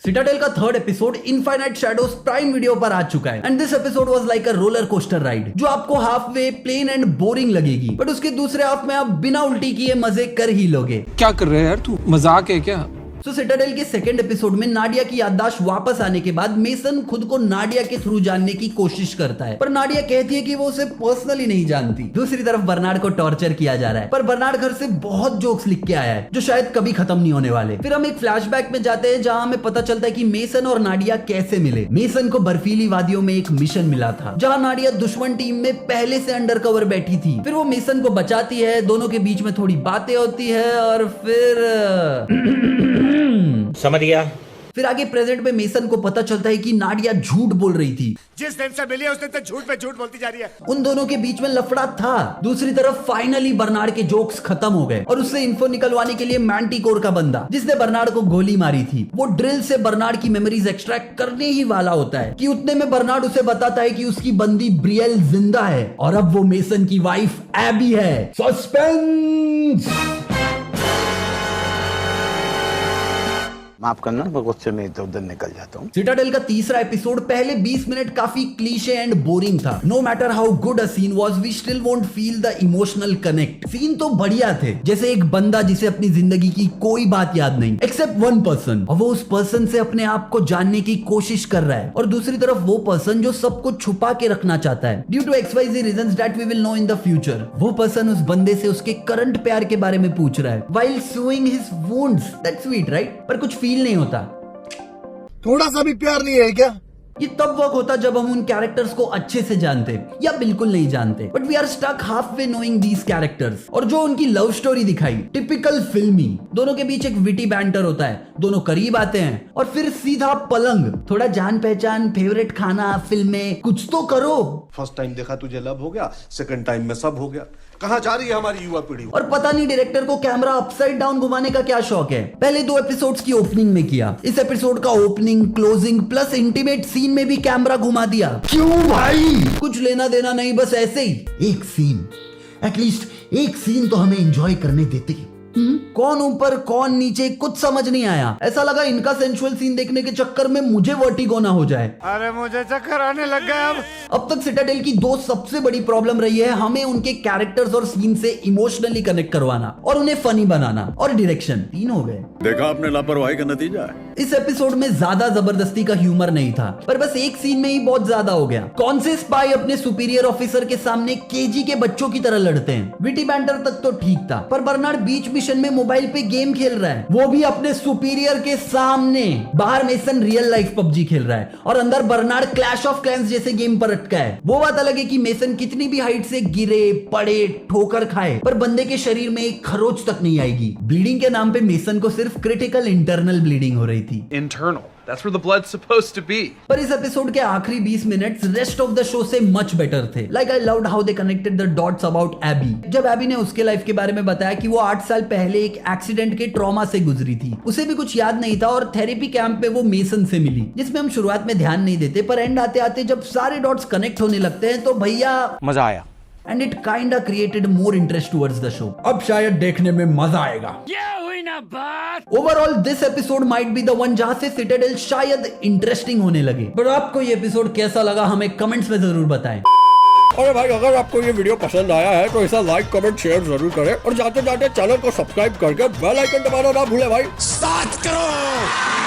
Citadel का third episode infinite shadows prime video पर आ चुका है and this episode was like a roller coaster ride जो आपको half way plain and boring लगेगी, बट उसके दूसरे हाफ में आप बिना उल्टी किए मजे कर ही लोगे। क्या कर रहे हैं यार तू, मजाक है क्या? तो सिटाडेल के सेकंड एपिसोड में नाडिया की याददाश्त वापस आने के बाद मेसन खुद को नाडिया के थ्रू जानने की कोशिश करता है, पर नाडिया कहती है कि वो उसे पर्सनली नहीं जानती। दूसरी तरफ बर्नार्ड को टॉर्चर किया जा रहा है, पर बर्नार्ड घर से बहुत जोक्स लिख के आया है जो शायद कभी खत्म नहीं होने वाले। फिर हम एक फ्लैशबैक में जाते हैं जहां हमें पता चलता है कि मेसन और नाडिया कैसे मिले। मेसन को बर्फीली वादियों में एक मिशन मिला था जहां नाडिया दुश्मन टीम में पहले से अंडरकवर बैठी थी। फिर वो मेसन को बचाती है, दोनों के बीच में थोड़ी बातें होती है और फिर समझ गया। फिर आगे प्रेजेंट में मेसन को पता चलता है कि नाडिया झूठ बोल रही थी। जिस दिन से मिली है उस दिन से झूठ पे झूठ बोलती जा रही है। उन दोनों के बीच में लफड़ा था। दूसरी तरफ फाइनली बर्नार्ड के जोक्स खत्म हो गए और उससे इन्फो निकलवाने के लिए मैंटिकोर का बंदा जिसने बर्नार्ड को गोली मारी थी, वो ड्रिल से बर्नार्ड की मेमोरीज एक्सट्रैक्ट करने ही वाला होता है कि उतने में बर्नार्ड उसे बताता है कि उसकी बंदी ब्रियल जिंदा है और अब वो मेसन की वाइफ एबी है। सस्पेंस। माफ करना, मैं गुस्से में इधर उधर निकल जाता हूँ। सिटाडेल का तीसरा एपिसोड पहले 20 मिनट काफी क्लीशे एंड बोरिंग था। No matter how good a scene was, we still won't feel the emotional connect. Scene तो बढ़िया थे, जैसे एक बंदा जिसे अपनी जिंदगी की कोई बात याद नहीं एक्सेप्ट वन पर्सन, और वो उस पर्सन से अपने आप को जानने की कोशिश कर रहा है, और दूसरी तरफ वो पर्सन जो सब कुछ छुपा के रखना चाहता है due to XYZ reasons that we will know in the future. वो पर्सन उस बंदे से उसके करंट प्यार के बारे में पूछ रहा है while sewing his wounds. That's sweet right? पर कुछ फील नहीं होता। थोड़ा सा भी प्यार नहीं है क्या? ये तब वर्क होता जब हम उन कैरेक्टर्स को अच्छे से जानते या बिल्कुल नहीं जानते, but we are stuck half way knowing these characters. और जो उनकी लव स्टोरी दिखाई, टिपिकल फिल्मी, दोनों के बीच एक विटी बैंटर होता है, दोनों करीब आते हैं और फिर सीधा पलंग। थोड़ा जान पहचान, फेवरेट खाना, फिल्में, कुछ तो करो। फर्स्ट टाइम देखा तुझे लव हो गया, सेकंड टाइम में सब हो गया। कहाँ जा रही है हमारी युवा पीढ़ी? और पता नहीं डायरेक्टर को कैमरा अपसाइड डाउन घुमाने का क्या शौक है। पहले 2 एपिसोड्स की ओपनिंग में किया, इस एपिसोड का opening, closing plus intimate scene में भी कैमरा घुमा दिया। क्यों भाई? कुछ लेना देना नहीं, बस ऐसे ही एक सीन, एटलीस्ट एक सीन तो हमें एंजॉय करने देते। कौन ऊपर कौन नीचे कुछ समझ नहीं आया। ऐसा लगा इनका सेंसुअल सीन देखने के चक्कर में मुझे वर्टिगो ना हो जाए। अरे मुझे चक्कर आने लग गया। अब तक सिटाडेल की 2 सबसे बड़ी प्रॉब्लम रही है हमें उनके कैरेक्टर्स और सीन से इमोशनली कनेक्ट करवाना और उन्हें फनी बनाना, और डायरेक्शन। 3 हो गए। देखा आपने लापरवाही का नतीजा है। इस एपिसोड में ज्यादा जबरदस्ती का ह्यूमर नहीं था, पर बस एक सीन में ही बहुत ज्यादा हो गया। कौन से स्पाई अपने सुपीरियर ऑफिसर के सामने केजी के बच्चों की तरह लड़ते हैं? विटी बैंटर तक तो ठीक था, पर बर्नार्ड बीच मिशन में मोबाइल पे गेम खेल रहा है, वो भी अपने सुपीरियर के सामने। बाहर मेसन रियल लाइफ पबजी खेल रहा है और अंदर बर्नार्ड क्लैश ऑफ क्लैंस जैसे गेम पर अटका है। वो बात अलग है कि मेसन कितनी भी हाइट से गिरे पड़े ठोकर खाए, पर बंदे के शरीर में एक खरोच तक नहीं आएगी। ब्लीडिंग के नाम पे मेसन को सिर्फ क्रिटिकल इंटरनल ब्लीडिंग हो रही थी। Internal. That's where the blood's supposed to be. पर इस एपिसोड के आखिरी 20 minutes rest of the show से मच बेटर थे। Like I loved how they connected the dots about Abby. Abby एबी ने उसके लाइफ के बारे में बताया कि वो 8 साल पहले एक एक्सीडेंट के ट्रॉमा से गुजरी थी, उसे भी कुछ याद नहीं था और थेरेपी कैंप पे वो मेसन से मिली, जिसमें हम शुरुआत में ध्यान नहीं देते, पर एंड आते आते जब सारे डॉट्स कनेक्ट होने लगते हैं तो भैया मजा आया। And it kinda created more interest towards the show. अब शायद देखने में मजा आएगा। Overall this episode might be the one जहां से सिटाडेल शायद इंटरेस्टिंग होने लगे। पर आपको ये एपिसोड कैसा लगा हमें कमेंट्स में जरूर बताएं। अरे भाई, अगर आपको ये वीडियो पसंद आया है तो इसे लाइक कमेंट शेयर जरूर करें और जाते जाते चैनल को सब्सक्राइब करके बेल आइकन दबाना ना भूले भाई। स्टार्ट करो।